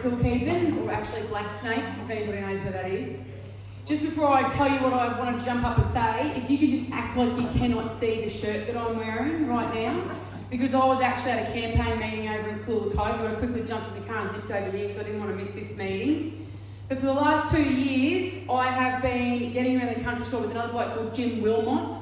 Kilkeven, or actually Black Snake, if anybody knows where that is. Just before I tell you what I wanted to jump up and say, if you could just act like you cannot see the shirt that I'm wearing right now, because I was actually at a campaign meeting over in Coolah Cove, and I quickly jumped in the car and zipped over here because I didn't want to miss this meeting. But for the last 2 years, I have been getting around the countryside with another bloke called Jim Wilmot,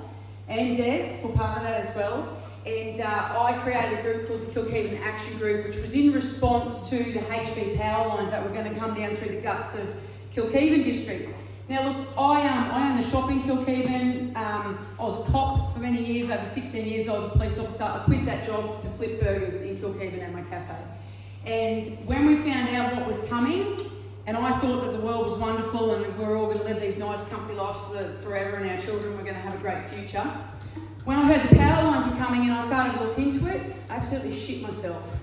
and Des, for part of that as well. And I created a group called the Kilkeven Action Group, which was in response to the HV power lines that were going to come down through the guts of Kilkeven district. Now look, I own the shop in Kilkeven. I was a cop for many years, over 16 years I was a police officer. I quit that job to flip burgers in Kilkeven at my cafe. And when we found out what was coming, and I thought that the world was wonderful and we're all going to live these nice comfy lives forever and our children were going to have a great future. When I heard the power lines were coming and I started to look into it, I absolutely shit myself.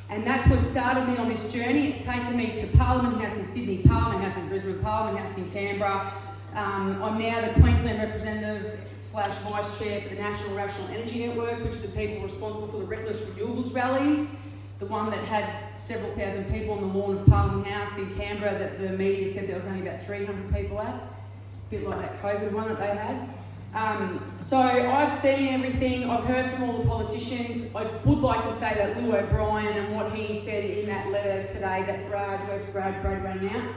And that's what started me on this journey. It's taken me to Parliament House in Sydney, Parliament House in Brisbane, Parliament House in Canberra. I'm now the Queensland representative / vice chair for the National Rational Energy Network, which are the people responsible for the Reckless Renewables rallies, the one that had several thousand people on the lawn of Parliament House in Canberra that the media said there was only about 300 people at, a bit like that COVID one that they had. So I've seen everything, I've heard from all the politicians. I would like to say that Lou O'Brien and what he said in that letter today that Brad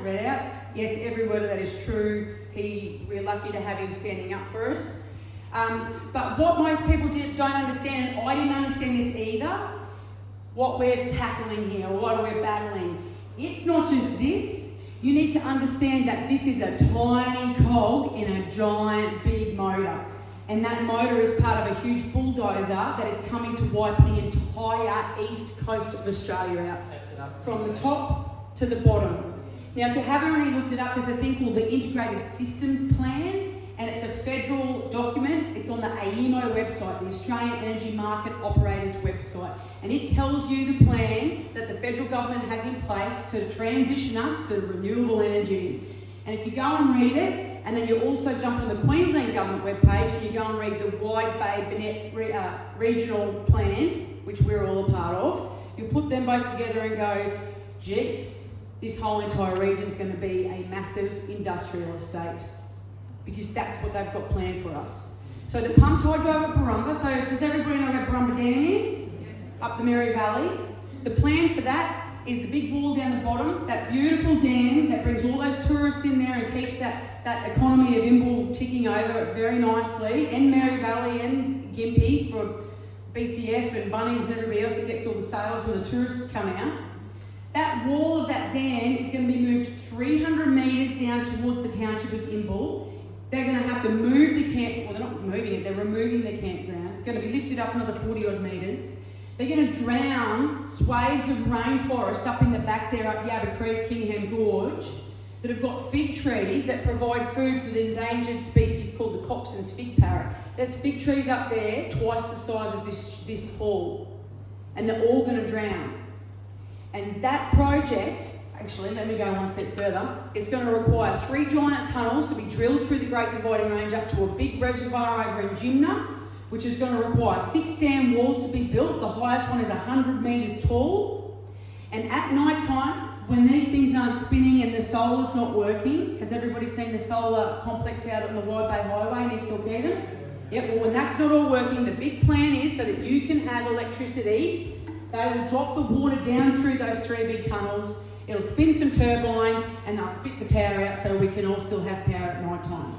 read out, yes, every word of that is true. We're lucky to have him standing up for us. But what most people don't understand, and I didn't understand this either, what we're tackling here, or what we're battling. It's not just this. You need to understand that this is a tiny cog in a giant big motor. And that motor is part of a huge bulldozer that is coming to wipe the entire east coast of Australia out. From the top to the bottom. Now, if you haven't already looked it up, there's a thing called the Integrated Systems Plan, and it's a federal document. It's on the AEMO website, the Australian Energy Market Operators website. And it tells you the plan that the federal government has in place to transition us to renewable energy. And if you go and read it, and then you also jump on the Queensland government webpage and you go and read the Wide Bay Burnett regional plan, which we're all a part of, you put them both together and go, geez, this whole entire region's going to be a massive industrial estate. Because that's what they've got planned for us. So the pumped hydro at Barumba, so does everybody know where Barumba Dam is? Up the Mary Valley. The plan for that is the big wall down the bottom, that beautiful dam that brings all those tourists in there and keeps that economy of Imbil ticking over very nicely, and Mary Valley and Gympie for BCF and Bunnings and everybody else that gets all the sales when the tourists come out. That wall of that dam is going to be moved 300 metres down towards the township of Imbil. They're going to have to move the camp, well, they're not moving it, they're removing the campground. It's going to be lifted up another 40 odd metres. They're going to drown swathes of rainforest up in the back there up Yabba Creek, Kingham Gorge, that have got fig trees that provide food for the endangered species called the Coxon's fig parrot. There's fig trees up there, twice the size of this hall, and they're all going to drown. And that project, actually, let me go one step further, it's going to require 3 giant tunnels to be drilled through the Great Dividing Range up to a big reservoir over in Jimna, which is going to require 6 dam walls to be built. The highest one is 100 metres tall. And at night time, when these things aren't spinning and the solar's not working, has everybody seen the solar complex out on the Wide Bay Highway near Kilkeven? Yep, well, when that's not all working, the big plan is so that you can have electricity. They will drop the water down through those 3 big tunnels. It'll spin some turbines and they'll spit the power out so we can all still have power at night time.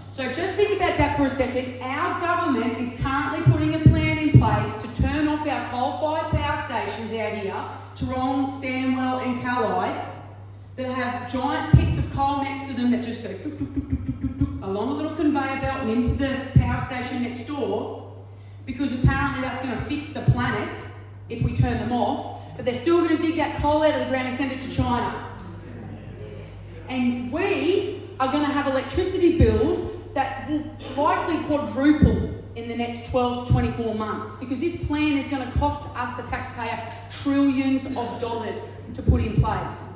So just think about that for a second. Our government is currently putting a plan in place to turn off our coal-fired power stations out here, Toorong, Stanwell and Callide, that have giant pits of coal next to them that just go dook, dook, dook, dook, dook, dook, along a little conveyor belt and into the power station next door, because apparently that's going to fix the planet if we turn them off, but they're still going to dig that coal out of the ground and send it to China. And we are going to have electricity bills that will likely quadruple in the next 12 to 24 months, because this plan is going to cost us, the taxpayer, trillions of dollars to put in place.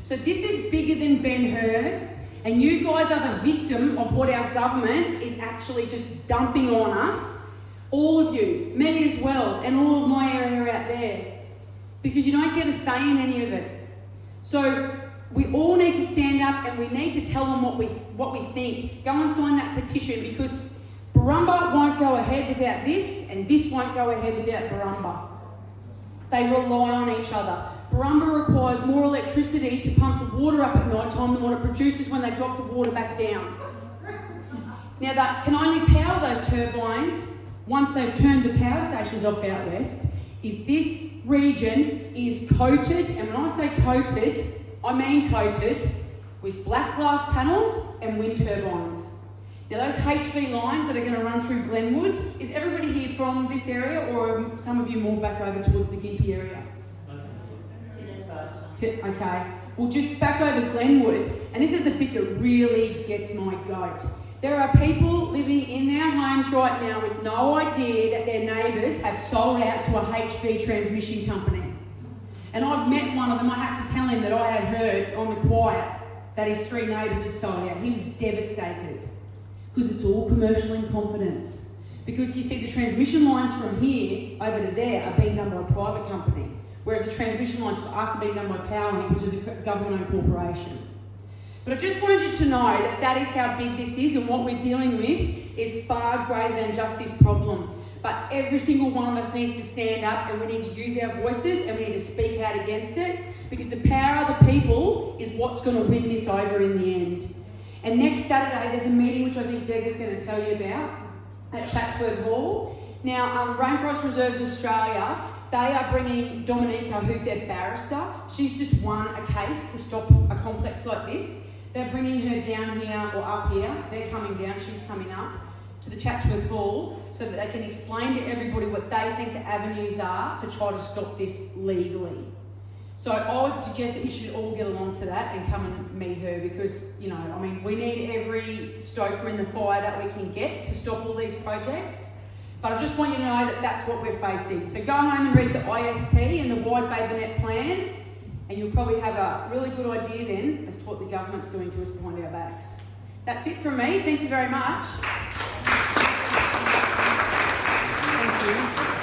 So this is bigger than Ben-Hur, and you guys are the victim of what our government is actually just dumping on us. All of you, me as well, and all of my area out there, because you don't get a say in any of it. So we all need to stand up and we need to tell them what we think. Go and sign that petition, because Barumba won't go ahead without this, and this won't go ahead without Barumba. They rely on each other. Barumba requires more electricity to pump the water up at night time than what it produces when they drop the water back down. Now, that can only power those turbines once they've turned the power stations off out west. If this region is coated, and when I say coated, I mean coated with black glass panels and wind turbines. Now, those HV lines that are going to run through Glenwood, is everybody here from this area, or are some of you more back over towards the Gympie area? Okay, well, just back over Glenwood, and this is the bit that really gets my goat. There are people living in their homes right now with no idea that their neighbours have sold out to a HV transmission company. And I've met one of them. I had to tell him that I had heard on the quiet that his 3 neighbours had sold out. He was devastated, because it's all commercial in confidence. Because you see, the transmission lines from here over to there are being done by a private company, whereas the transmission lines for us are being done by Powerlink, which is a government-owned corporation. But I just wanted you to know that that is how big this is, and what we're dealing with is far greater than just this problem. But every single one of us needs to stand up, and we need to use our voices, and we need to speak out against it, because the power of the people is what's going to win this over in the end. And next Saturday, there's a meeting which I think Des is going to tell you about at Chatsworth Hall. Now, Rainforest Reserves Australia, they are bringing Dominica, who's their barrister. She's just won a case to stop a complex like this. They're bringing her down here, or up here. They're coming down, she's coming up to the Chatsworth Hall, so that they can explain to everybody what they think the avenues are to try to stop this legally. So I would suggest that you should all get along to that and come and meet her, because, you know, I mean, we need every stoker in the fire that we can get to stop all these projects. But I just want you to know that that's what we're facing. So go home and read the ISP and the Wide Babernet Plan, and you'll probably have a really good idea then as to what the government's doing to us behind our backs. That's it from me. Thank you very much. Thank you.